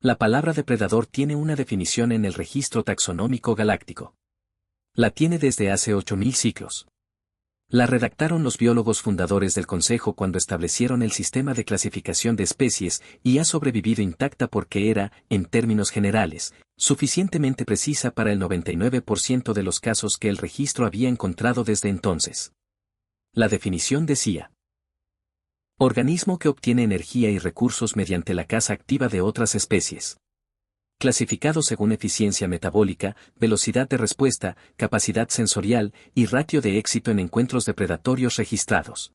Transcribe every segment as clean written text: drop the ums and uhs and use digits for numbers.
La palabra depredador tiene una definición en el Registro Taxonómico Galáctico. La tiene desde hace 8000 siglos. La redactaron los biólogos fundadores del Consejo cuando establecieron el sistema de clasificación de especies y ha sobrevivido intacta porque era, en términos generales, suficientemente precisa para el 99% de los casos que el registro había encontrado desde entonces. La definición decía: organismo que obtiene energía y recursos mediante la caza activa de otras especies. Clasificado según eficiencia metabólica, velocidad de respuesta, capacidad sensorial y ratio de éxito en encuentros depredatorios registrados.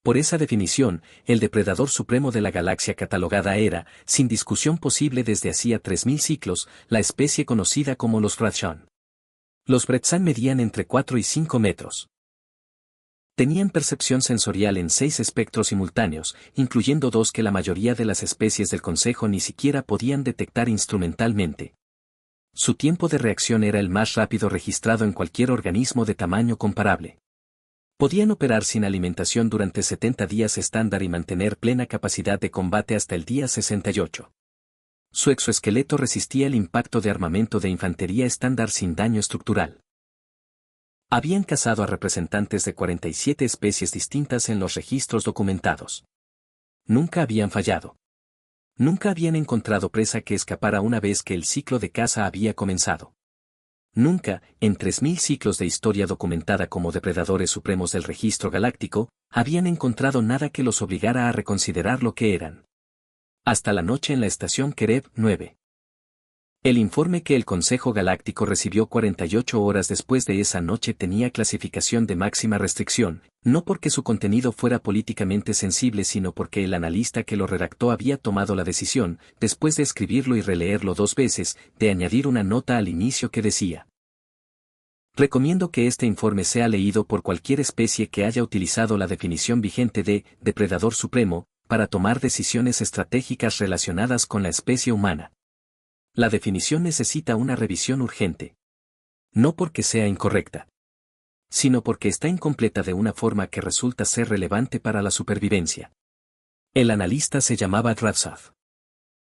Por esa definición, el depredador supremo de la galaxia catalogada era, sin discusión posible desde hacía 3000 siglos, la especie conocida como los Bretxan. Los Bretxan medían entre 4 y 5 metros. Tenían percepción sensorial en 6 espectros simultáneos, incluyendo 2 que la mayoría de las especies del Consejo ni siquiera podían detectar instrumentalmente. Su tiempo de reacción era el más rápido registrado en cualquier organismo de tamaño comparable. Podían operar sin alimentación durante 70 días estándar y mantener plena capacidad de combate hasta el día 68. Su exoesqueleto resistía el impacto de armamento de infantería estándar sin daño estructural. Habían cazado a representantes de 47 especies distintas en los registros documentados. Nunca habían fallado. Nunca habían encontrado presa que escapara una vez que el ciclo de caza había comenzado. Nunca, en 3000 ciclos de historia documentada como depredadores supremos del registro galáctico, habían encontrado nada que los obligara a reconsiderar lo que eran. Hasta la noche en la estación Kerev 9. El informe que el Consejo Galáctico recibió 48 horas después de esa noche tenía clasificación de máxima restricción, no porque su contenido fuera políticamente sensible sino porque el analista que lo redactó había tomado la decisión, después de escribirlo y releerlo 2 veces, de añadir una nota al inicio que decía: recomiendo que este informe sea leído por cualquier especie que haya utilizado la definición vigente de depredador supremo, para tomar decisiones estratégicas relacionadas con la especie humana. La definición necesita una revisión urgente. No porque sea incorrecta, sino porque está incompleta de una forma que resulta ser relevante para la supervivencia. El analista se llamaba Ravsad.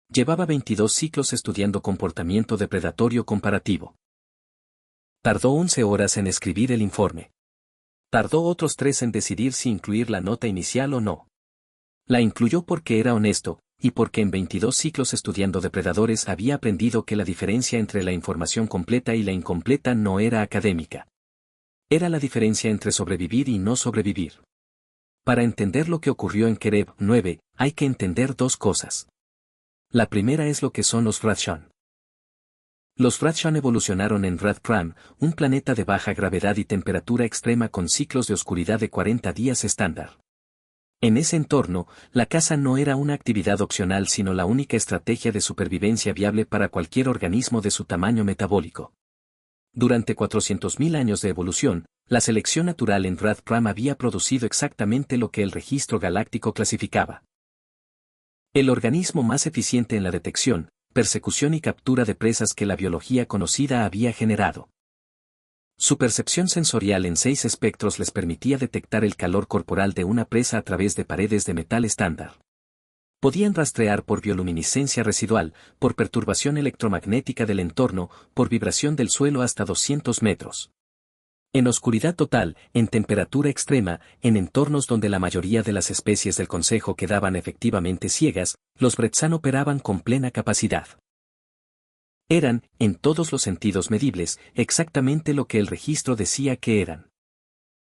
Llevaba 22 ciclos estudiando comportamiento depredatorio comparativo. Tardó 11 horas en escribir el informe. Tardó otros 3 en decidir si incluir la nota inicial o no. La incluyó porque era honesto, y porque en 22 ciclos estudiando depredadores había aprendido que la diferencia entre la información completa y la incompleta no era académica. Era la diferencia entre sobrevivir y no sobrevivir. Para entender lo que ocurrió en Kerev 9, hay que entender 2 cosas. La primera es lo que son los Bretxan. Los Bretxan evolucionaron en Radcram, un planeta de baja gravedad y temperatura extrema con ciclos de oscuridad de 40 días estándar. En ese entorno, la caza no era una actividad opcional sino la única estrategia de supervivencia viable para cualquier organismo de su tamaño metabólico. Durante 400.000 años de evolución, la selección natural en Radcram había producido exactamente lo que el registro galáctico clasificaba. El organismo más eficiente en la detección, persecución y captura de presas que la biología conocida había generado. Su percepción sensorial en 6 espectros les permitía detectar el calor corporal de una presa a través de paredes de metal estándar. Podían rastrear por bioluminiscencia residual, por perturbación electromagnética del entorno, por vibración del suelo hasta 200 metros. En oscuridad total, en temperatura extrema, en entornos donde la mayoría de las especies del Consejo quedaban efectivamente ciegas, los Bretxan operaban con plena capacidad. Eran, en todos los sentidos medibles, exactamente lo que el registro decía que eran.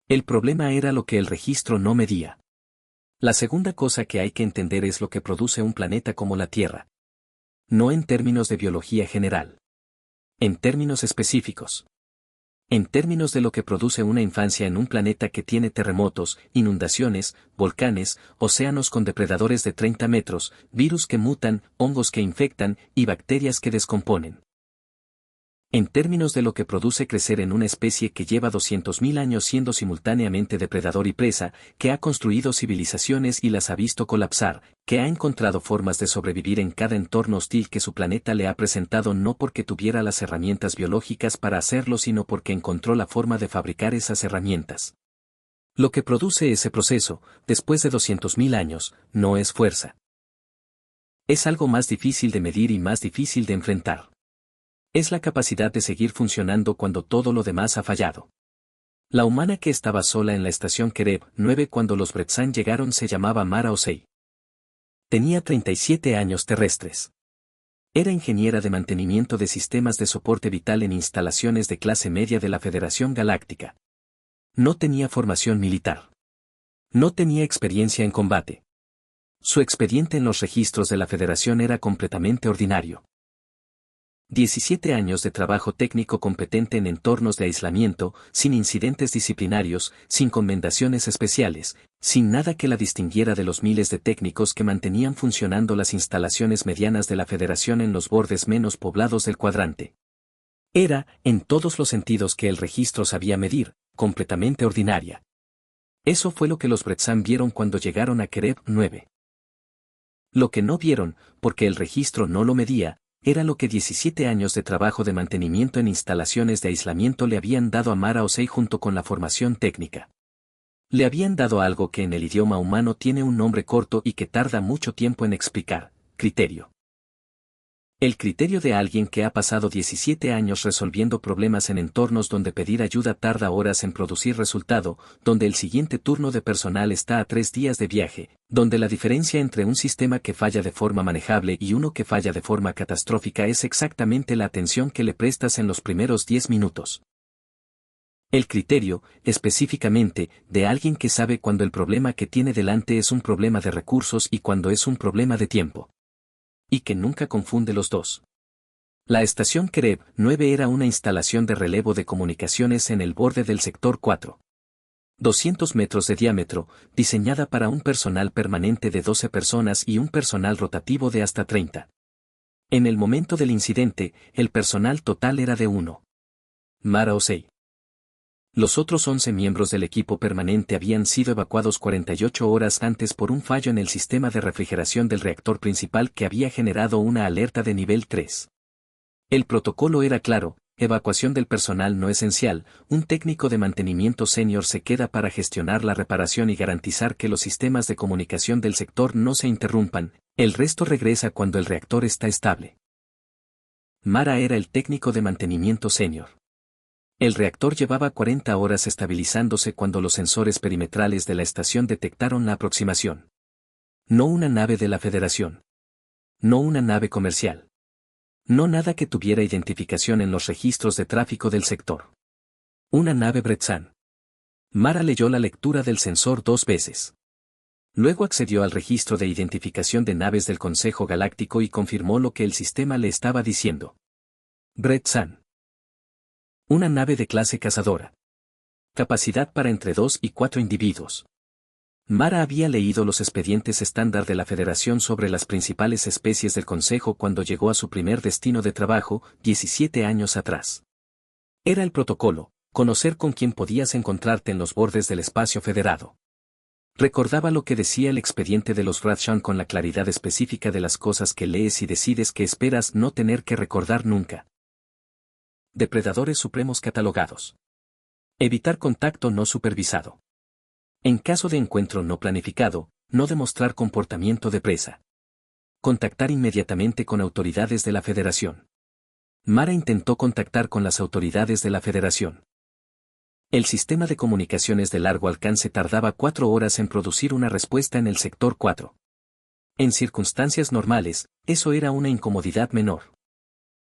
El problema era lo que el registro no medía. La segunda cosa que hay que entender es lo que produce un planeta como la Tierra. No en términos de biología general. En términos específicos. En términos de lo que produce una infancia en un planeta que tiene terremotos, inundaciones, volcanes, océanos con depredadores de 30 metros, virus que mutan, hongos que infectan y bacterias que descomponen. En términos de lo que produce crecer en una especie que lleva 200.000 años siendo simultáneamente depredador y presa, que ha construido civilizaciones y las ha visto colapsar, que ha encontrado formas de sobrevivir en cada entorno hostil que su planeta le ha presentado no porque tuviera las herramientas biológicas para hacerlo sino porque encontró la forma de fabricar esas herramientas. Lo que produce ese proceso, después de 200.000 años, no es fuerza. Es algo más difícil de medir y más difícil de enfrentar. Es la capacidad de seguir funcionando cuando todo lo demás ha fallado. La humana que estaba sola en la estación Kerev 9 cuando los Bretsan llegaron se llamaba Mara Osei. Tenía 37 años terrestres. Era ingeniera de mantenimiento de sistemas de soporte vital en instalaciones de clase media de la Federación Galáctica. No tenía formación militar. No tenía experiencia en combate. Su expediente en los registros de la Federación era completamente ordinario. 17 años de trabajo técnico competente en entornos de aislamiento, sin incidentes disciplinarios, sin commendaciones especiales, sin nada que la distinguiera de los miles de técnicos que mantenían funcionando las instalaciones medianas de la Federación en los bordes menos poblados del cuadrante. Era, en todos los sentidos que el registro sabía medir, completamente ordinaria. Eso fue lo que los Bretsan vieron cuando llegaron a Kerev 9. Lo que no vieron, porque el registro no lo medía, era lo que 17 años de trabajo de mantenimiento en instalaciones de aislamiento le habían dado a Mara Osei junto con la formación técnica. Le habían dado algo que en el idioma humano tiene un nombre corto y que tarda mucho tiempo en explicar: criterio. El criterio de alguien que ha pasado 17 años resolviendo problemas en entornos donde pedir ayuda tarda horas en producir resultado, donde el siguiente turno de personal está a 3 días de viaje, donde la diferencia entre un sistema que falla de forma manejable y uno que falla de forma catastrófica es exactamente la atención que le prestas en los primeros 10 minutos. El criterio, específicamente, de alguien que sabe cuando el problema que tiene delante es un problema de recursos y cuando es un problema de tiempo. Y que nunca confunde los dos. La estación Kerev 9 era una instalación de relevo de comunicaciones en el borde del sector 4. 200 metros de diámetro, diseñada para un personal permanente de 12 personas y un personal rotativo de hasta 30. En el momento del incidente, el personal total era de 1. Mara Osei. Los otros 11 miembros del equipo permanente habían sido evacuados 48 horas antes por un fallo en el sistema de refrigeración del reactor principal que había generado una alerta de nivel 3. El protocolo era claro: evacuación del personal no esencial, un técnico de mantenimiento senior se queda para gestionar la reparación y garantizar que los sistemas de comunicación del sector no se interrumpan, el resto regresa cuando el reactor está estable. Mara era el técnico de mantenimiento senior. El reactor llevaba 40 horas estabilizándose cuando los sensores perimetrales de la estación detectaron la aproximación. No una nave de la Federación. No una nave comercial. No nada que tuviera identificación en los registros de tráfico del sector. Una nave Bretsan. Mara leyó la lectura del sensor 2 veces. Luego accedió al registro de identificación de naves del Consejo Galáctico y confirmó lo que el sistema le estaba diciendo. Bretsan. Una nave de clase cazadora. Capacidad para entre 2 y 4 individuos. Mara había leído los expedientes estándar de la Federación sobre las principales especies del Consejo cuando llegó a su primer destino de trabajo, 17 años atrás. Era el protocolo: conocer con quién podías encontrarte en los bordes del espacio federado. Recordaba lo que decía el expediente de los Radshan con la claridad específica de las cosas que lees y decides que esperas no tener que recordar nunca. Depredadores supremos catalogados. Evitar contacto no supervisado. En caso de encuentro no planificado, no demostrar comportamiento de presa. Contactar inmediatamente con autoridades de la Federación. Mara intentó contactar con las autoridades de la Federación. El sistema de comunicaciones de largo alcance tardaba 4 horas en producir una respuesta en el sector 4. En circunstancias normales, eso era una incomodidad menor.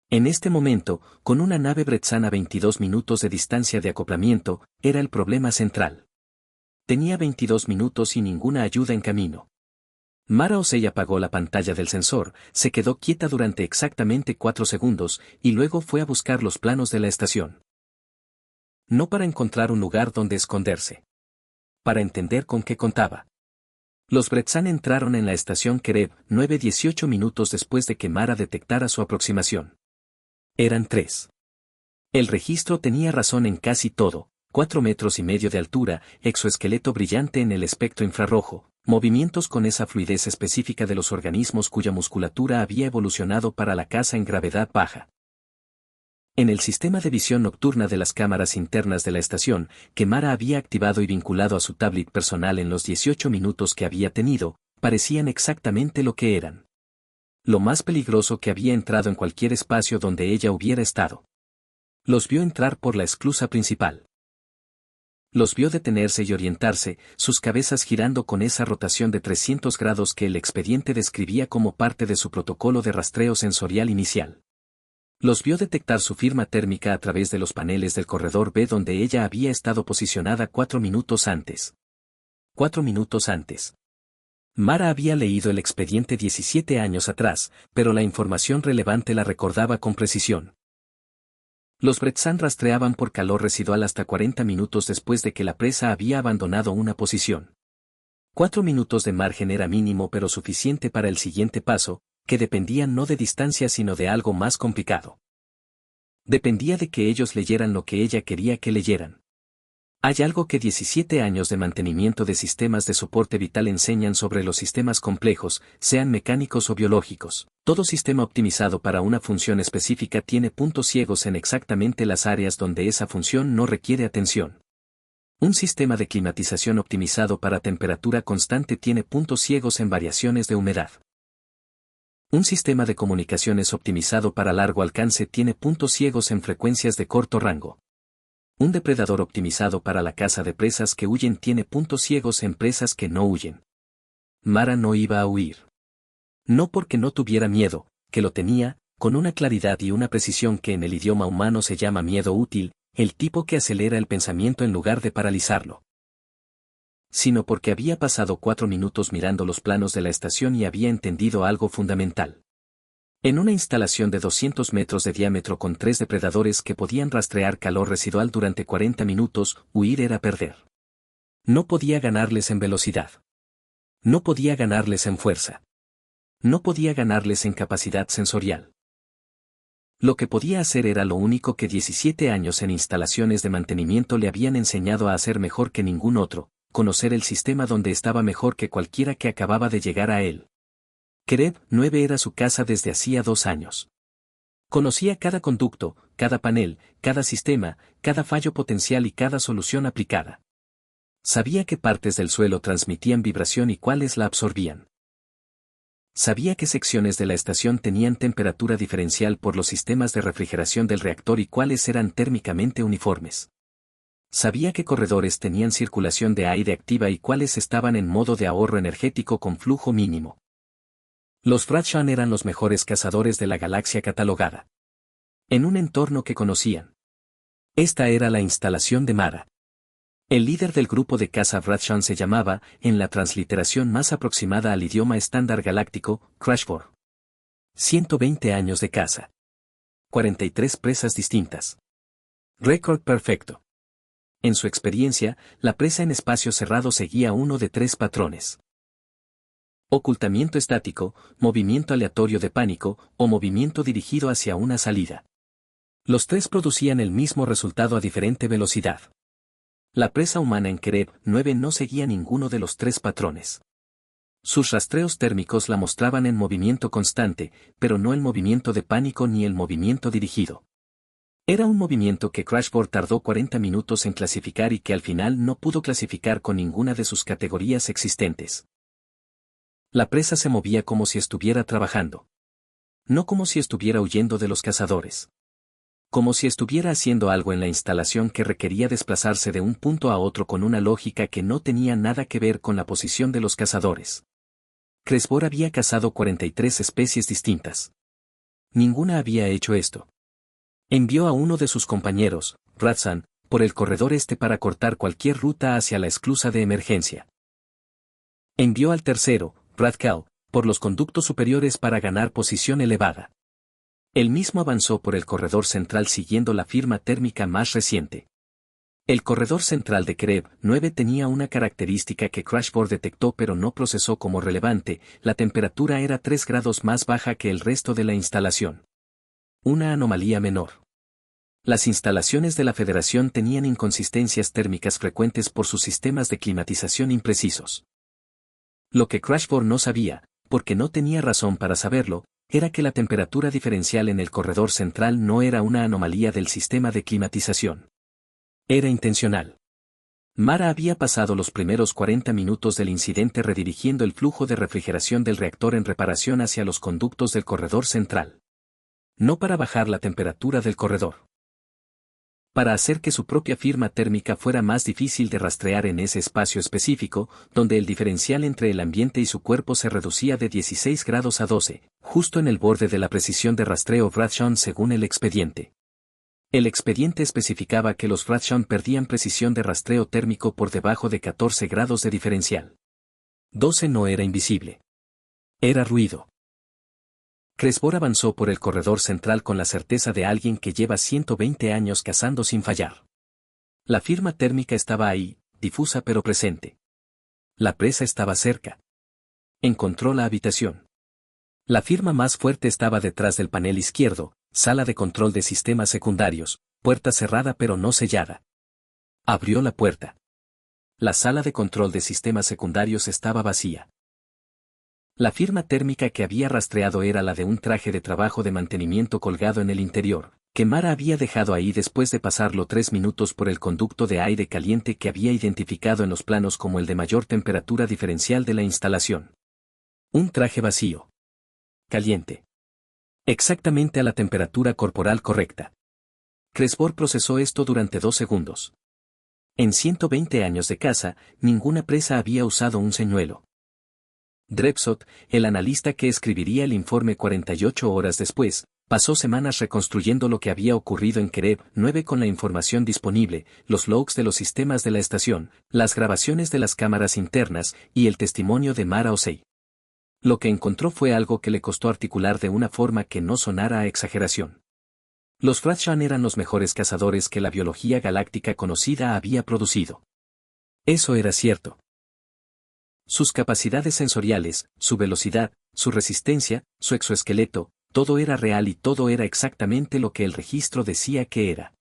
En este momento, con una nave Bretsan a 22 minutos de distancia de acoplamiento, era el problema central. Tenía 22 minutos y ninguna ayuda en camino. Mara Osei apagó la pantalla del sensor, se quedó quieta durante exactamente 4 segundos, y luego fue a buscar los planos de la estación. No para encontrar un lugar donde esconderse. Para entender con qué contaba. Los Bretsan entraron en la estación Kerev 9 18 minutos después de que Mara detectara su aproximación. Eran 3. El registro tenía razón en casi todo: 4,5 metros de altura, exoesqueleto brillante en el espectro infrarrojo, movimientos con esa fluidez específica de los organismos cuya musculatura había evolucionado para la caza en gravedad baja. En el sistema de visión nocturna de las cámaras internas de la estación, que Mara había activado y vinculado a su tablet personal en los 18 minutos que había tenido, parecían exactamente lo que eran. Lo más peligroso que había entrado en cualquier espacio donde ella hubiera estado. Los vio entrar por la esclusa principal. Los vio detenerse y orientarse, sus cabezas girando con esa rotación de 300 grados que el expediente describía como parte de su protocolo de rastreo sensorial inicial. Los vio detectar su firma térmica a través de los paneles del corredor B donde ella había estado posicionada 4 minutos antes. 4 minutos antes. Mara había leído el expediente 17 años atrás, pero la información relevante la recordaba con precisión. Los Bretsan rastreaban por calor residual hasta 40 minutos después de que la presa había abandonado una posición. 4 minutos de margen era mínimo pero suficiente para el siguiente paso, que dependía no de distancia sino de algo más complicado. Dependía de que ellos leyeran lo que ella quería que leyeran. Hay algo que 17 años de mantenimiento de sistemas de soporte vital enseñan sobre los sistemas complejos, sean mecánicos o biológicos. Todo sistema optimizado para una función específica tiene puntos ciegos en exactamente las áreas donde esa función no requiere atención. Un sistema de climatización optimizado para temperatura constante tiene puntos ciegos en variaciones de humedad. Un sistema de comunicaciones optimizado para largo alcance tiene puntos ciegos en frecuencias de corto rango. Un depredador optimizado para la caza de presas que huyen tiene puntos ciegos en presas que no huyen. Mara no iba a huir. No porque no tuviera miedo, que lo tenía, con una claridad y una precisión que en el idioma humano se llama miedo útil, el tipo que acelera el pensamiento en lugar de paralizarlo. Sino porque había pasado 4 minutos mirando los planos de la estación y había entendido algo fundamental. En una instalación de 200 metros de diámetro con 3 depredadores que podían rastrear calor residual durante 40 minutos, huir era perder. No podía ganarles en velocidad. No podía ganarles en fuerza. No podía ganarles en capacidad sensorial. Lo que podía hacer era lo único que 17 años en instalaciones de mantenimiento le habían enseñado a hacer mejor que ningún otro, conocer el sistema donde estaba mejor que cualquiera que acababa de llegar a él. Creb 9 era su casa desde hacía 2 años. Conocía cada conducto, cada panel, cada sistema, cada fallo potencial y cada solución aplicada. Sabía qué partes del suelo transmitían vibración y cuáles la absorbían. Sabía qué secciones de la estación tenían temperatura diferencial por los sistemas de refrigeración del reactor y cuáles eran térmicamente uniformes. Sabía qué corredores tenían circulación de aire activa y cuáles estaban en modo de ahorro energético con flujo mínimo. Los Bretsan eran los mejores cazadores de la galaxia catalogada. En un entorno que conocían. Esta era la instalación de Mara. El líder del grupo de caza Bretsan se llamaba, en la transliteración más aproximada al idioma estándar galáctico, Crashford. 120 años de caza. 43 presas distintas. Récord perfecto. En su experiencia, la presa en espacio cerrado seguía uno de 3 patrones. Ocultamiento estático, movimiento aleatorio de pánico, o movimiento dirigido hacia una salida. Los 3 producían el mismo resultado a diferente velocidad. La presa humana en Creb 9 no seguía ninguno de los 3 patrones. Sus rastreos térmicos la mostraban en movimiento constante, pero no el movimiento de pánico ni el movimiento dirigido. Era un movimiento que Crashford tardó 40 minutos en clasificar y que al final no pudo clasificar con ninguna de sus categorías existentes. La presa se movía como si estuviera trabajando. No como si estuviera huyendo de los cazadores. Como si estuviera haciendo algo en la instalación que requería desplazarse de un punto a otro con una lógica que no tenía nada que ver con la posición de los cazadores. Cresbor había cazado 43 especies distintas. Ninguna había hecho esto. Envió a uno de sus compañeros, Bretsan, por el corredor este para cortar cualquier ruta hacia la esclusa de emergencia. Envió al tercero, Bradcal, por los conductos superiores para ganar posición elevada. Él mismo avanzó por el corredor central siguiendo la firma térmica más reciente. El corredor central de Creb 9 tenía una característica que Crashford detectó pero no procesó como relevante: la temperatura era 3 grados más baja que el resto de la instalación. Una anomalía menor. Las instalaciones de la Federación tenían inconsistencias térmicas frecuentes por sus sistemas de climatización imprecisos. Lo que Crashford no sabía, porque no tenía razón para saberlo, era que la temperatura diferencial en el corredor central no era una anomalía del sistema de climatización. Era intencional. Mara había pasado los primeros 40 minutos del incidente redirigiendo el flujo de refrigeración del reactor en reparación hacia los conductos del corredor central. No para bajar la temperatura del corredor. Para hacer que su propia firma térmica fuera más difícil de rastrear en ese espacio específico, donde el diferencial entre el ambiente y su cuerpo se reducía de 16 grados a 12, justo en el borde de la precisión de rastreo Bradshaw según el expediente. El expediente especificaba que los Bradshaw perdían precisión de rastreo térmico por debajo de 14 grados de diferencial. 12 no era invisible. Era ruido. Cresbor avanzó por el corredor central con la certeza de alguien que lleva 120 años cazando sin fallar. La firma térmica estaba ahí, difusa pero presente. La presa estaba cerca. Encontró la habitación. La firma más fuerte estaba detrás del panel izquierdo, sala de control de sistemas secundarios, puerta cerrada pero no sellada. Abrió la puerta. La sala de control de sistemas secundarios estaba vacía. La firma térmica que había rastreado era la de un traje de trabajo de mantenimiento colgado en el interior, que Mara había dejado ahí después de pasarlo 3 minutos por el conducto de aire caliente que había identificado en los planos como el de mayor temperatura diferencial de la instalación. Un traje vacío. Caliente. Exactamente a la temperatura corporal correcta. Cresbor procesó esto durante 2 segundos. En 120 años de caza, ninguna presa había usado un señuelo. Drepsot, el analista que escribiría el informe 48 horas después, pasó semanas reconstruyendo lo que había ocurrido en Kerev 9 con la información disponible, los logs de los sistemas de la estación, las grabaciones de las cámaras internas y el testimonio de Mara Osei. Lo que encontró fue algo que le costó articular de una forma que no sonara a exageración. Los Bradshaw eran los mejores cazadores que la biología galáctica conocida había producido. Eso era cierto. Sus capacidades sensoriales, su velocidad, su resistencia, su exoesqueleto, todo era real y todo era exactamente lo que el registro decía que era.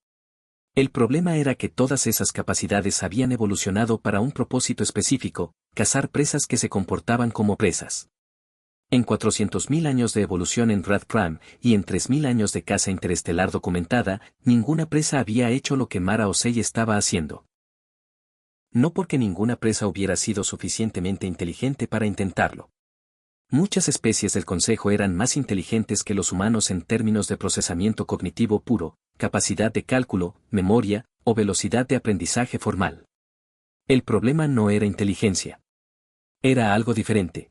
El problema era que todas esas capacidades habían evolucionado para un propósito específico, cazar presas que se comportaban como presas. En 400.000 años de evolución en Radcram y en 3.000 años de caza interestelar documentada, ninguna presa había hecho lo que Mara Osei estaba haciendo. No porque ninguna presa hubiera sido suficientemente inteligente para intentarlo. Muchas especies del Consejo eran más inteligentes que los humanos en términos de procesamiento cognitivo puro, capacidad de cálculo, memoria, o velocidad de aprendizaje formal. El problema no era inteligencia. Era algo diferente.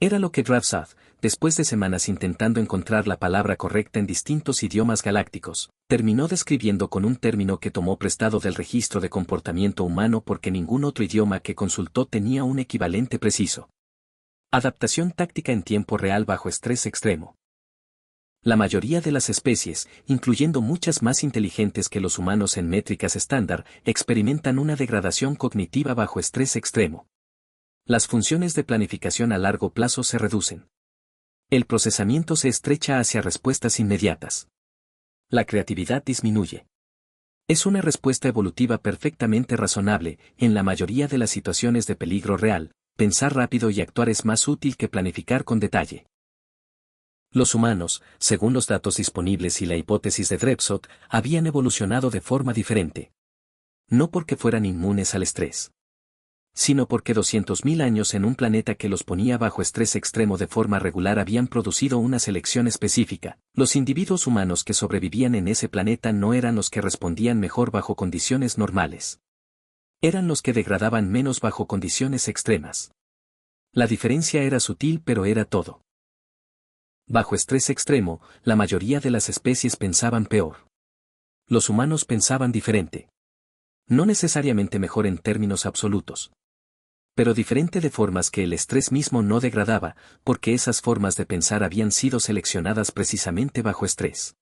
Era lo que Drepsot, después de semanas intentando encontrar la palabra correcta en distintos idiomas galácticos, terminó describiendo con un término que tomó prestado del registro de comportamiento humano porque ningún otro idioma que consultó tenía un equivalente preciso. Adaptación táctica en tiempo real bajo estrés extremo. La mayoría de las especies, incluyendo muchas más inteligentes que los humanos en métricas estándar, experimentan una degradación cognitiva bajo estrés extremo. Las funciones de planificación a largo plazo se reducen. El procesamiento se estrecha hacia respuestas inmediatas. La creatividad disminuye. Es una respuesta evolutiva perfectamente razonable, en la mayoría de las situaciones de peligro real, pensar rápido y actuar es más útil que planificar con detalle. Los humanos, según los datos disponibles y la hipótesis de Drepsot, habían evolucionado de forma diferente. No porque fueran inmunes al estrés, sino porque 200.000 años en un planeta que los ponía bajo estrés extremo de forma regular habían producido una selección específica. Los individuos humanos que sobrevivían en ese planeta no eran los que respondían mejor bajo condiciones normales. Eran los que degradaban menos bajo condiciones extremas. La diferencia era sutil pero era todo. Bajo estrés extremo, la mayoría de las especies pensaban peor. Los humanos pensaban diferente. No necesariamente mejor en términos absolutos, pero diferente de formas que el estrés mismo no degradaba, porque esas formas de pensar habían sido seleccionadas precisamente bajo estrés.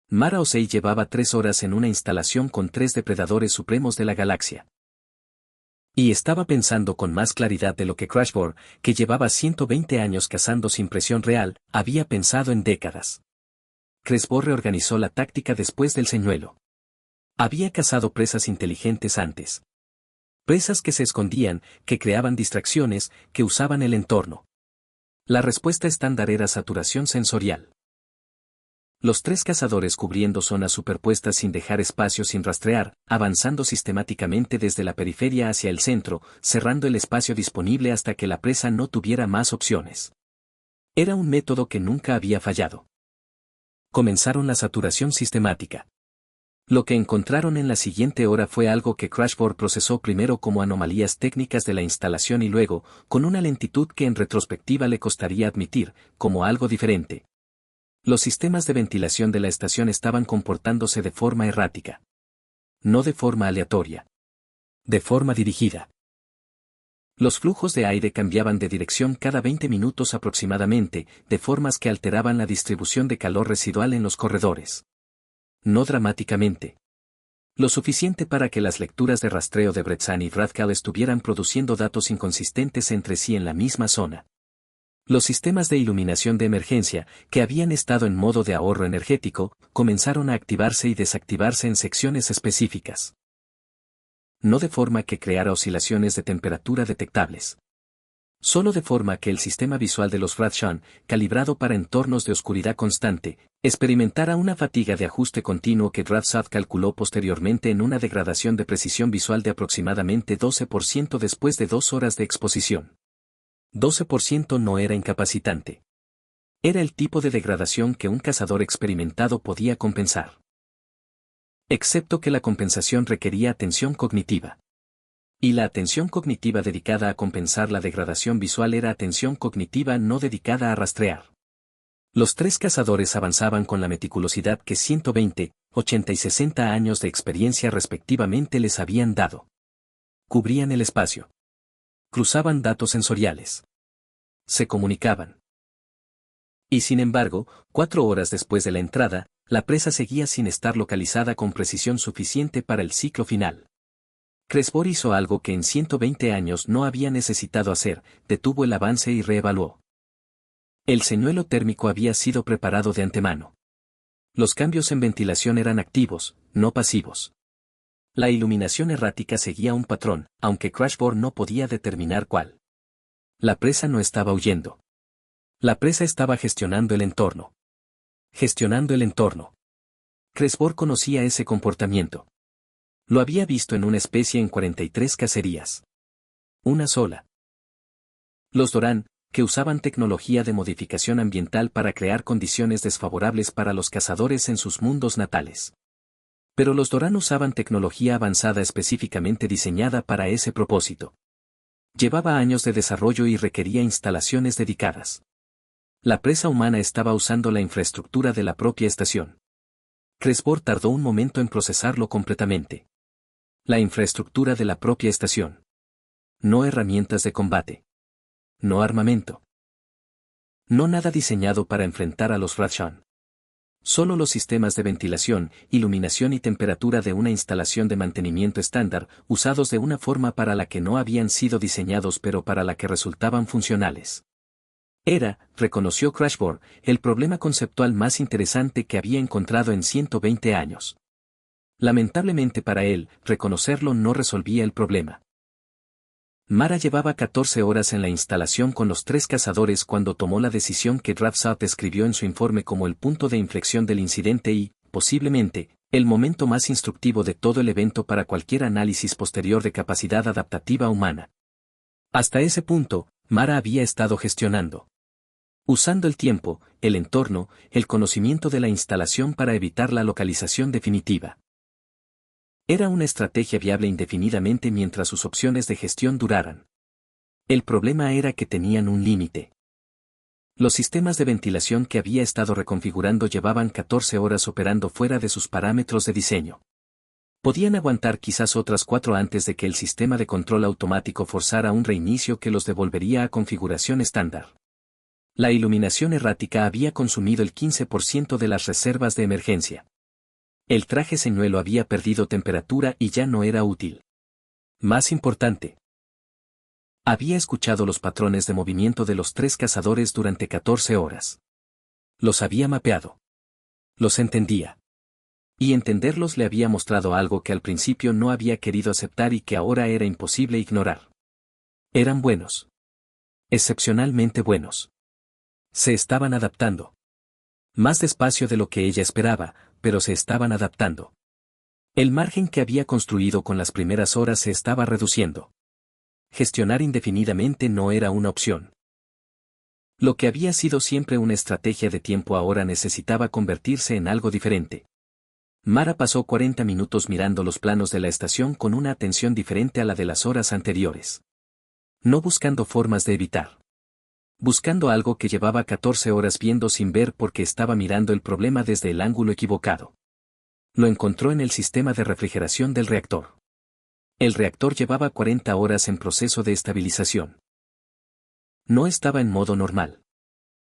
Mara Osei llevaba 3 horas en una instalación con 3 depredadores supremos de la galaxia. Y estaba pensando con más claridad de lo que Crashbor, que llevaba 120 años cazando sin presión real, había pensado en décadas. Cresbor reorganizó la táctica después del señuelo. Había cazado presas inteligentes antes. Presas que se escondían, que creaban distracciones, que usaban el entorno. La respuesta estándar era saturación sensorial. Los tres cazadores cubriendo zonas superpuestas sin dejar espacio sin rastrear, avanzando sistemáticamente desde la periferia hacia el centro, cerrando el espacio disponible hasta que la presa no tuviera más opciones. Era un método que nunca había fallado. Comenzaron la saturación sistemática. Lo que encontraron en la siguiente hora fue algo que Crashboard procesó primero como anomalías técnicas de la instalación y luego, con una lentitud que en retrospectiva le costaría admitir, como algo diferente. Los sistemas de ventilación de la estación estaban comportándose de forma errática. No de forma aleatoria. De forma dirigida. Los flujos de aire cambiaban de dirección cada 20 minutos aproximadamente, de formas que alteraban la distribución de calor residual en los corredores. No dramáticamente. Lo suficiente para que las lecturas de rastreo de Bretzan y Radcal estuvieran produciendo datos inconsistentes entre sí en la misma zona. Los sistemas de iluminación de emergencia, que habían estado en modo de ahorro energético, comenzaron a activarse y desactivarse en secciones específicas. No de forma que creara oscilaciones de temperatura detectables. Solo de forma que el sistema visual de los Radshan, calibrado para entornos de oscuridad constante, experimentara una fatiga de ajuste continuo que Radsad calculó posteriormente en una degradación de precisión visual de aproximadamente 12% después de 2 horas de exposición. 12% no era incapacitante. Era el tipo de degradación que un cazador experimentado podía compensar. Excepto que la compensación requería atención cognitiva. Y la atención cognitiva dedicada a compensar la degradación visual era atención cognitiva no dedicada a rastrear. Los tres cazadores avanzaban con la meticulosidad que 120, 80 y 60 años de experiencia respectivamente les habían dado. Cubrían el espacio. Cruzaban datos sensoriales. Se comunicaban. Y sin embargo, 4 horas después de la entrada, la presa seguía sin estar localizada con precisión suficiente para el ciclo final. Crashboard hizo algo que en 120 años no había necesitado hacer, detuvo el avance y reevaluó. El señuelo térmico había sido preparado de antemano. Los cambios en ventilación eran activos, no pasivos. La iluminación errática seguía un patrón, aunque Crashboard no podía determinar cuál. La presa no estaba huyendo. La presa estaba gestionando el entorno. Gestionando el entorno. Crashboard conocía ese comportamiento. Lo había visto en una especie en 43 cacerías. Una sola. Los Doran, que usaban tecnología de modificación ambiental para crear condiciones desfavorables para los cazadores en sus mundos natales. Pero los Doran usaban tecnología avanzada específicamente diseñada para ese propósito. Llevaba años de desarrollo y requería instalaciones dedicadas. La presa humana estaba usando la infraestructura de la propia estación. Crashboard tardó un momento en procesarlo completamente. La infraestructura de la propia estación. No herramientas de combate. No armamento. No nada diseñado para enfrentar a los Radshan. Solo los sistemas de ventilación, iluminación y temperatura de una instalación de mantenimiento estándar, usados de una forma para la que no habían sido diseñados pero para la que resultaban funcionales. Era, reconoció Crashboard, el problema conceptual más interesante que había encontrado en 120 años. Lamentablemente para él, reconocerlo no resolvía el problema. Mara llevaba 14 horas en la instalación con los tres cazadores cuando tomó la decisión que Radsad describió en su informe como el punto de inflexión del incidente y, posiblemente, el momento más instructivo de todo el evento para cualquier análisis posterior de capacidad adaptativa humana. Hasta ese punto, Mara había estado gestionando. Usando el tiempo, el entorno, el conocimiento de la instalación para evitar la localización definitiva. Era una estrategia viable indefinidamente mientras sus opciones de gestión duraran. El problema era que tenían un límite. Los sistemas de ventilación que había estado reconfigurando llevaban 14 horas operando fuera de sus parámetros de diseño. Podían aguantar quizás otras 4 antes de que el sistema de control automático forzara un reinicio que los devolvería a configuración estándar. La iluminación errática había consumido el 15% de las reservas de emergencia. El traje señuelo había perdido temperatura y ya no era útil. Más importante. Había escuchado los patrones de movimiento de los tres cazadores durante 14 horas. Los había mapeado. Los entendía. Y entenderlos le había mostrado algo que al principio no había querido aceptar y que ahora era imposible ignorar. Eran buenos. Excepcionalmente buenos. Se estaban adaptando. Más despacio de lo que ella esperaba, pero se estaban adaptando. El margen que había construido con las primeras horas se estaba reduciendo. Gestionar indefinidamente no era una opción. Lo que había sido siempre una estrategia de tiempo ahora necesitaba convertirse en algo diferente. Mara pasó 40 minutos mirando los planos de la estación con una atención diferente a la de las horas anteriores. No buscando formas de evitar. Buscando algo que llevaba 14 horas viendo sin ver porque estaba mirando el problema desde el ángulo equivocado. Lo encontró en el sistema de refrigeración del reactor. El reactor llevaba 40 horas en proceso de estabilización. No estaba en modo normal.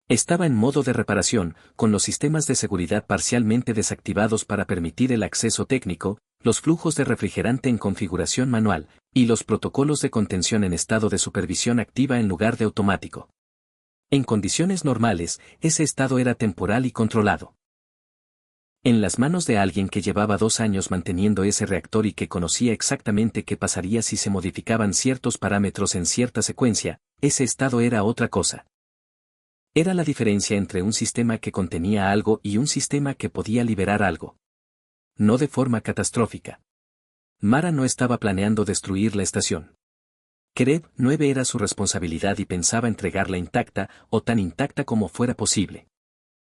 Estaba en modo de reparación, con los sistemas de seguridad parcialmente desactivados para permitir el acceso técnico, los flujos de refrigerante en configuración manual, y los protocolos de contención en estado de supervisión activa en lugar de automático. En condiciones normales, ese estado era temporal y controlado. En las manos de alguien que llevaba 2 años manteniendo ese reactor y que conocía exactamente qué pasaría si se modificaban ciertos parámetros en cierta secuencia, ese estado era otra cosa. Era la diferencia entre un sistema que contenía algo y un sistema que podía liberar algo. No de forma catastrófica. Mara no estaba planeando destruir la estación. Kerev 9 era su responsabilidad y pensaba entregarla intacta, o tan intacta como fuera posible.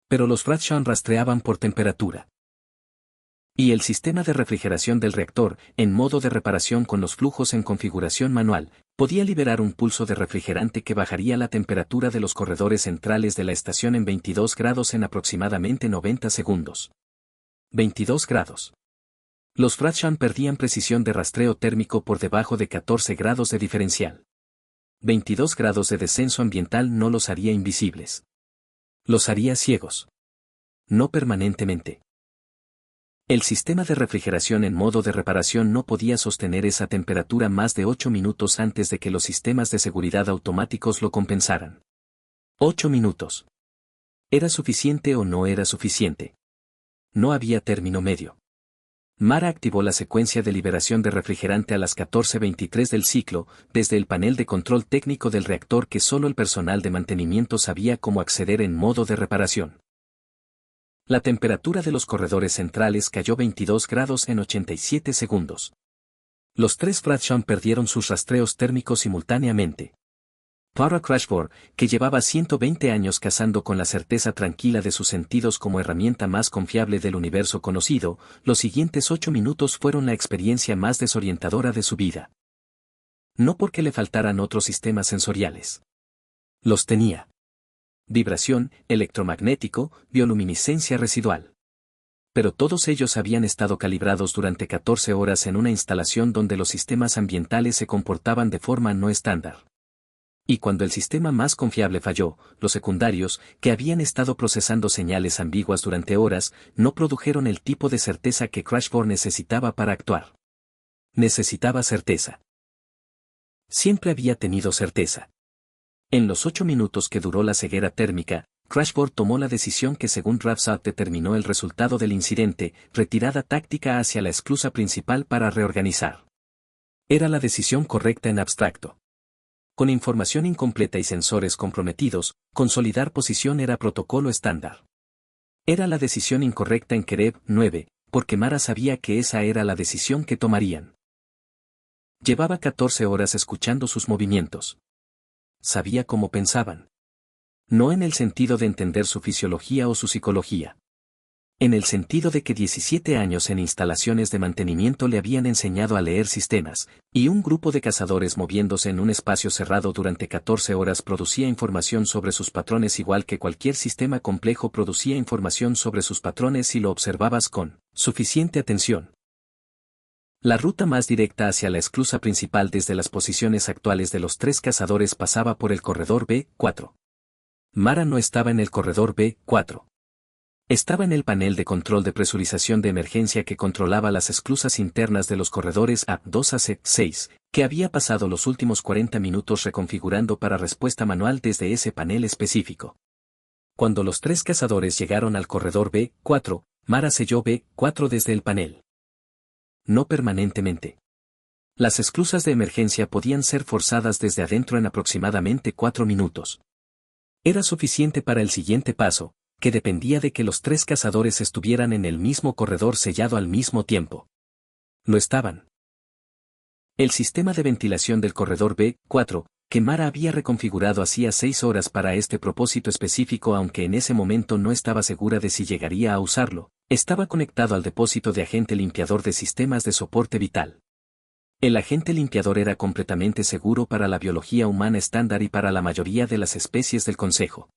Pero los Fraction rastreaban por temperatura. Y el sistema de refrigeración del reactor, en modo de reparación con los flujos en configuración manual, podía liberar un pulso de refrigerante que bajaría la temperatura de los corredores centrales de la estación en 22 grados en aproximadamente 90 segundos. 22 grados. Los Fraction perdían precisión de rastreo térmico por debajo de 14 grados de diferencial. 22 grados de descenso ambiental no los haría invisibles. Los haría ciegos. No permanentemente. El sistema de refrigeración en modo de reparación no podía sostener esa temperatura más de 8 minutos antes de que los sistemas de seguridad automáticos lo compensaran. 8 minutos. ¿Era suficiente o no era suficiente? No había término medio. Mara activó la secuencia de liberación de refrigerante a las 14:23 del ciclo, desde el panel de control técnico del reactor que solo el personal de mantenimiento sabía cómo acceder en modo de reparación. La temperatura de los corredores centrales cayó 22 grados en 87 segundos. Los 3 Fraction perdieron sus rastreos térmicos simultáneamente. Para Crashboard, que llevaba 120 años cazando con la certeza tranquila de sus sentidos como herramienta más confiable del universo conocido, los siguientes 8 minutos fueron la experiencia más desorientadora de su vida. No porque le faltaran otros sistemas sensoriales. Los tenía. Vibración, electromagnético, bioluminiscencia residual. Pero todos ellos habían estado calibrados durante 14 horas en una instalación donde los sistemas ambientales se comportaban de forma no estándar. Y cuando el sistema más confiable falló, los secundarios, que habían estado procesando señales ambiguas durante horas, no produjeron el tipo de certeza que Crashboard necesitaba para actuar. Necesitaba certeza. Siempre había tenido certeza. En los 8 minutos que duró la ceguera térmica, Crashboard tomó la decisión que según Rafsat determinó el resultado del incidente, retirada táctica hacia la esclusa principal para reorganizar. Era la decisión correcta en abstracto. Con información incompleta y sensores comprometidos, consolidar posición era protocolo estándar. Era la decisión incorrecta en Kerev 9, porque Mara sabía que esa era la decisión que tomarían. Llevaba 14 horas escuchando sus movimientos. Sabía cómo pensaban. No en el sentido de entender su fisiología o su psicología. En el sentido de que 17 años en instalaciones de mantenimiento le habían enseñado a leer sistemas, y un grupo de cazadores moviéndose en un espacio cerrado durante 14 horas producía información sobre sus patrones igual que cualquier sistema complejo producía información sobre sus patrones si lo observabas con suficiente atención. La ruta más directa hacia la esclusa principal desde las posiciones actuales de los 3 cazadores pasaba por el corredor B4. Mara no estaba en el corredor B4. Estaba en el panel de control de presurización de emergencia que controlaba las esclusas internas de los corredores A2 a C6, que había pasado los últimos 40 minutos reconfigurando para respuesta manual desde ese panel específico. Cuando los 3 cazadores llegaron al corredor B4, Mara selló B4 desde el panel. No permanentemente. Las esclusas de emergencia podían ser forzadas desde adentro en aproximadamente 4 minutos. Era suficiente para el siguiente paso, que dependía de que los 3 cazadores estuvieran en el mismo corredor sellado al mismo tiempo. Lo estaban. El sistema de ventilación del corredor B4, que Mara había reconfigurado hacía 6 horas para este propósito específico, aunque en ese momento no estaba segura de si llegaría a usarlo, estaba conectado al depósito de agente limpiador de sistemas de soporte vital. El agente limpiador era completamente seguro para la biología humana estándar y para la mayoría de las especies del Consejo.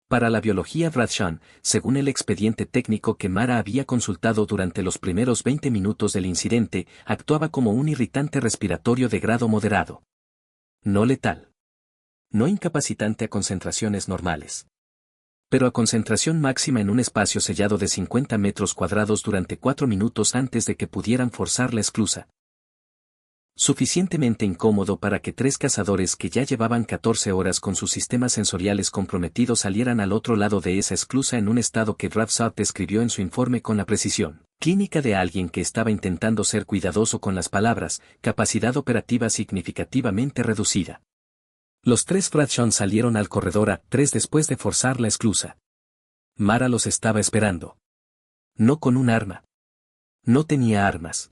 Para la biología Bradshaw, según el expediente técnico que Mara había consultado durante los primeros 20 minutos del incidente, actuaba como un irritante respiratorio de grado moderado. No letal. No incapacitante a concentraciones normales. Pero a concentración máxima en un espacio sellado de 50 metros cuadrados durante 4 minutos antes de que pudieran forzar la esclusa. Suficientemente incómodo para que 3 cazadores que ya llevaban 14 horas con sus sistemas sensoriales comprometidos salieran al otro lado de esa esclusa en un estado que Ravsat describió en su informe con la precisión clínica de alguien que estaba intentando ser cuidadoso con las palabras, capacidad operativa significativamente reducida. Los 3 Bradshaw salieron al corredor A3 después de forzar la esclusa. Mara los estaba esperando. No con un arma. No tenía armas.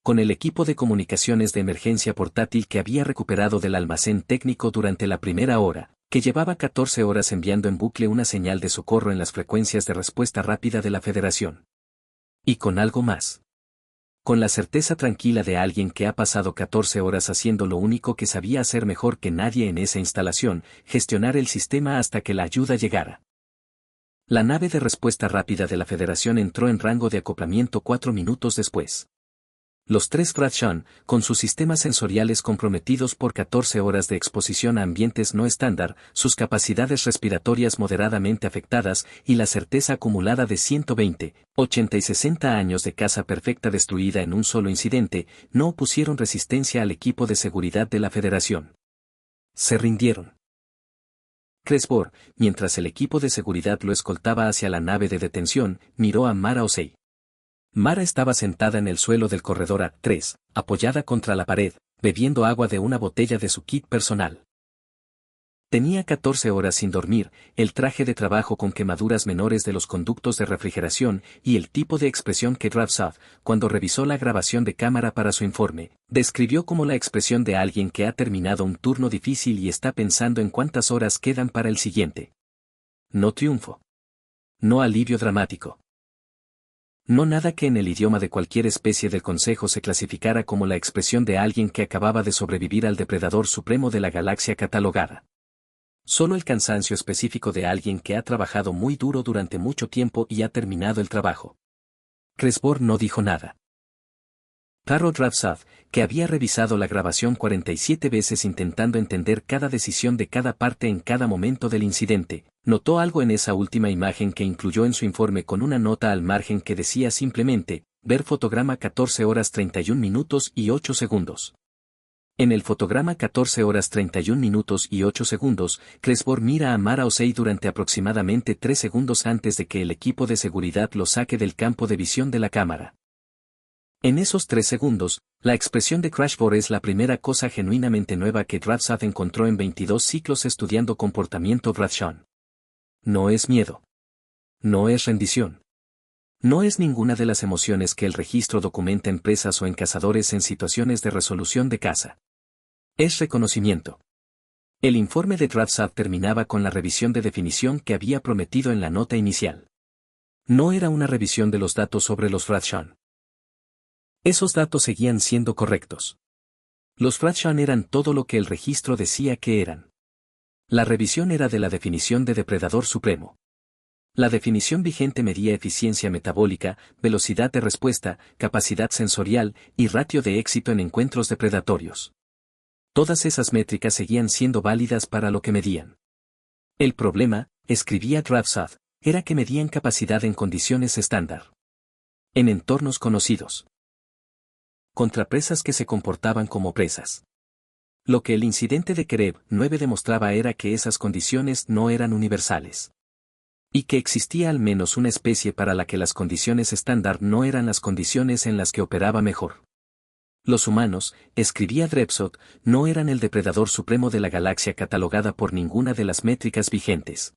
Con el equipo de comunicaciones de emergencia portátil que había recuperado del almacén técnico durante la primera hora, que llevaba 14 horas enviando en bucle una señal de socorro en las frecuencias de respuesta rápida de la Federación. Y con algo más. Con la certeza tranquila de alguien que ha pasado 14 horas haciendo lo único que sabía hacer mejor que nadie en esa instalación, gestionar el sistema hasta que la ayuda llegara. La nave de respuesta rápida de la Federación entró en rango de acoplamiento 4 minutos después. Los 3 Bradshaw, con sus sistemas sensoriales comprometidos por 14 horas de exposición a ambientes no estándar, sus capacidades respiratorias moderadamente afectadas y la certeza acumulada de 120, 80 y 60 años de caza perfecta destruida en un solo incidente, no opusieron resistencia al equipo de seguridad de la Federación. Se rindieron. Cresbor, mientras el equipo de seguridad lo escoltaba hacia la nave de detención, miró a Mara Osei. Mara estaba sentada en el suelo del corredor A3, apoyada contra la pared, bebiendo agua de una botella de su kit personal. Tenía 14 horas sin dormir, el traje de trabajo con quemaduras menores de los conductos de refrigeración y el tipo de expresión que Ravsat, cuando revisó la grabación de cámara para su informe, describió como la expresión de alguien que ha terminado un turno difícil y está pensando en cuántas horas quedan para el siguiente. No triunfo. No alivio dramático. No nada que en el idioma de cualquier especie del Consejo se clasificara como la expresión de alguien que acababa de sobrevivir al depredador supremo de la galaxia catalogada. Solo el cansancio específico de alguien que ha trabajado muy duro durante mucho tiempo y ha terminado el trabajo. Cresbor no dijo nada. Taro Ravsat, que había revisado la grabación 47 veces intentando entender cada decisión de cada parte en cada momento del incidente, notó algo en esa última imagen que incluyó en su informe con una nota al margen que decía simplemente, ver fotograma 14 horas 31 minutos y 8 segundos. En el fotograma 14 horas 31 minutos y 8 segundos, Cresbor mira a Mara Osei durante aproximadamente 3 segundos antes de que el equipo de seguridad lo saque del campo de visión de la cámara. En esos 3 segundos, la expresión de Crashbor es la primera cosa genuinamente nueva que Ravsat encontró en 22 ciclos estudiando comportamiento Bradshaw. No es miedo. No es rendición. No es ninguna de las emociones que el registro documenta en presas o en cazadores en situaciones de resolución de caza. Es reconocimiento. El informe de Ravsat terminaba con la revisión de definición que había prometido en la nota inicial. No era una revisión de los datos sobre los Bradshaw. Esos datos seguían siendo correctos. Los Bradshaw eran todo lo que el registro decía que eran. La revisión era de la definición de depredador supremo. La definición vigente medía eficiencia metabólica, velocidad de respuesta, capacidad sensorial y ratio de éxito en encuentros depredatorios. Todas esas métricas seguían siendo válidas para lo que medían. El problema, escribía Ravsat, era que medían capacidad en condiciones estándar. En entornos conocidos. Contra presas que se comportaban como presas. Lo que el incidente de Kereb 9 demostraba era que esas condiciones no eran universales. Y que existía al menos una especie para la que las condiciones estándar no eran las condiciones en las que operaba mejor. Los humanos, escribía Ravsat, no eran el depredador supremo de la galaxia catalogada por ninguna de las métricas vigentes.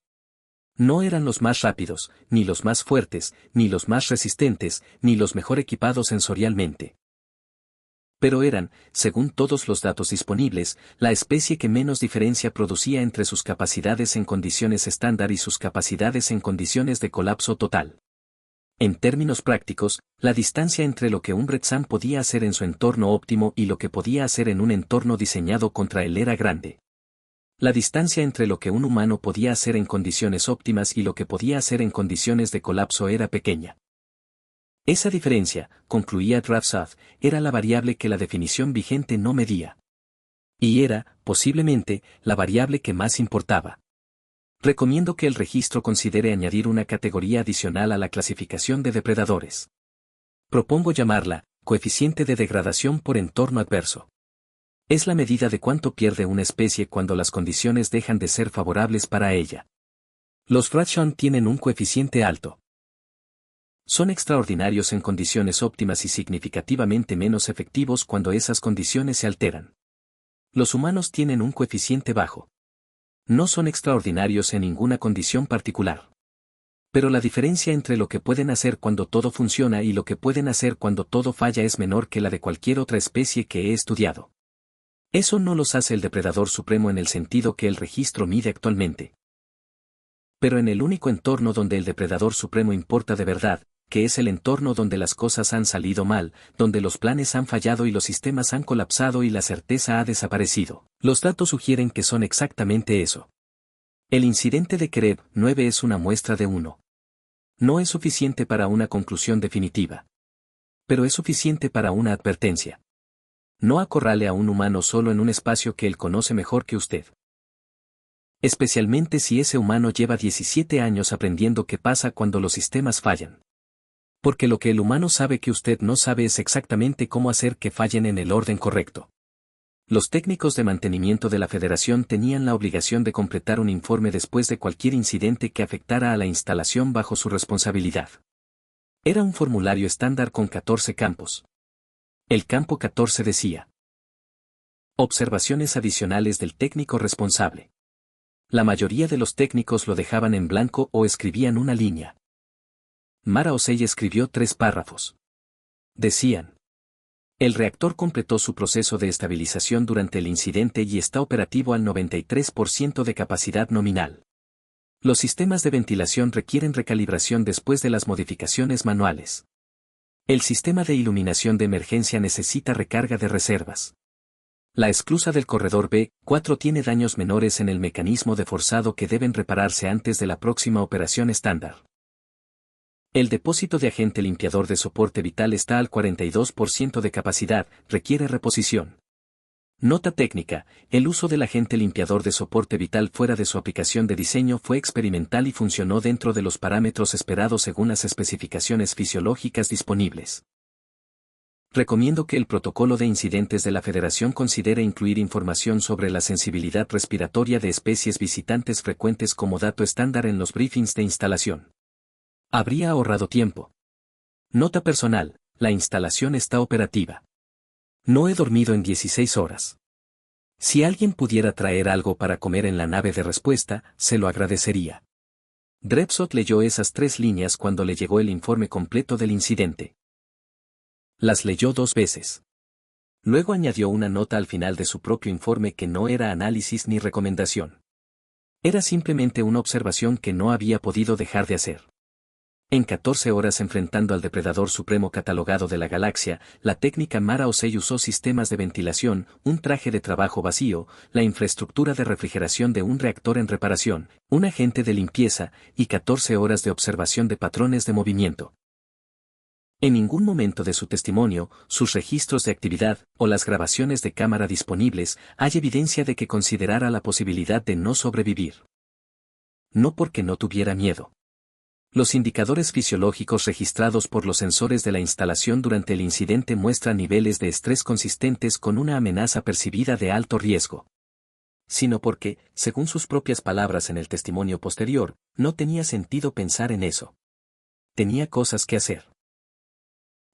No eran los más rápidos, ni los más fuertes, ni los más resistentes, ni los mejor equipados sensorialmente. Pero eran, según todos los datos disponibles, la especie que menos diferencia producía entre sus capacidades en condiciones estándar y sus capacidades en condiciones de colapso total. En términos prácticos, la distancia entre lo que un Bretzan podía hacer en su entorno óptimo y lo que podía hacer en un entorno diseñado contra él era grande. La distancia entre lo que un humano podía hacer en condiciones óptimas y lo que podía hacer en condiciones de colapso era pequeña. Esa diferencia, concluía Draftsat, era la variable que la definición vigente no medía. Y era, posiblemente, la variable que más importaba. Recomiendo que el registro considere añadir una categoría adicional a la clasificación de depredadores. Propongo llamarla, coeficiente de degradación por entorno adverso. Es la medida de cuánto pierde una especie cuando las condiciones dejan de ser favorables para ella. Los Frachon tienen un coeficiente alto. Son extraordinarios en condiciones óptimas y significativamente menos efectivos cuando esas condiciones se alteran. Los humanos tienen un coeficiente bajo. No son extraordinarios en ninguna condición particular. Pero la diferencia entre lo que pueden hacer cuando todo funciona y lo que pueden hacer cuando todo falla es menor que la de cualquier otra especie que he estudiado. Eso no los hace el depredador supremo en el sentido que el registro mide actualmente. Pero en el único entorno donde el depredador supremo importa de verdad, que es el entorno donde las cosas han salido mal, donde los planes han fallado y los sistemas han colapsado y la certeza ha desaparecido, los datos sugieren que son exactamente eso. El incidente de Kerev 9 es una muestra de uno. No es suficiente para una conclusión definitiva. Pero es suficiente para una advertencia. No acorrale a un humano solo en un espacio que él conoce mejor que usted. Especialmente si ese humano lleva 17 años aprendiendo qué pasa cuando los sistemas fallan. Porque lo que el humano sabe que usted no sabe es exactamente cómo hacer que fallen en el orden correcto. Los técnicos de mantenimiento de la Federación tenían la obligación de completar un informe después de cualquier incidente que afectara a la instalación bajo su responsabilidad. Era un formulario estándar con 14 campos. El campo 14 decía: observaciones adicionales del técnico responsable. La mayoría de los técnicos lo dejaban en blanco o escribían una línea. Mara Osei escribió 3 párrafos. Decían: el reactor completó su proceso de estabilización durante el incidente y está operativo al 93% de capacidad nominal. Los sistemas de ventilación requieren recalibración después de las modificaciones manuales. El sistema de iluminación de emergencia necesita recarga de reservas. La esclusa del corredor B4 tiene daños menores en el mecanismo de forzado que deben repararse antes de la próxima operación estándar. El depósito de agente limpiador de soporte vital está al 42% de capacidad, requiere reposición. Nota técnica: el uso del agente limpiador de soporte vital fuera de su aplicación de diseño fue experimental y funcionó dentro de los parámetros esperados según las especificaciones fisiológicas disponibles. Recomiendo que el protocolo de incidentes de la Federación considere incluir información sobre la sensibilidad respiratoria de especies visitantes frecuentes como dato estándar en los briefings de instalación. Habría ahorrado tiempo. Nota personal: la instalación está operativa. No he dormido en 16 horas. Si alguien pudiera traer algo para comer en la nave de respuesta, se lo agradecería. Drepsot leyó esas 3 líneas cuando le llegó el informe completo del incidente. Las leyó 2 veces. Luego añadió una nota al final de su propio informe que no era análisis ni recomendación. Era simplemente una observación que no había podido dejar de hacer. En 14 horas enfrentando al depredador supremo catalogado de la galaxia, la técnica Mara Osei usó sistemas de ventilación, un traje de trabajo vacío, la infraestructura de refrigeración de un reactor en reparación, un agente de limpieza, y 14 horas de observación de patrones de movimiento. En ningún momento de su testimonio, sus registros de actividad, o las grabaciones de cámara disponibles, hay evidencia de que considerara la posibilidad de no sobrevivir. No porque no tuviera miedo. Los indicadores fisiológicos registrados por los sensores de la instalación durante el incidente muestran niveles de estrés consistentes con una amenaza percibida de alto riesgo. Sino porque, según sus propias palabras en el testimonio posterior, no tenía sentido pensar en eso. Tenía cosas que hacer.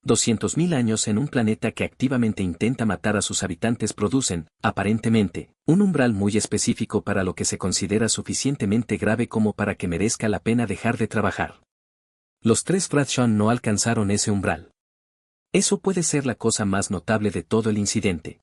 200.000 años en un planeta que activamente intenta matar a sus habitantes producen, aparentemente, un umbral muy específico para lo que se considera suficientemente grave como para que merezca la pena dejar de trabajar. Los tres Bradshaw no alcanzaron ese umbral. Eso puede ser la cosa más notable de todo el incidente.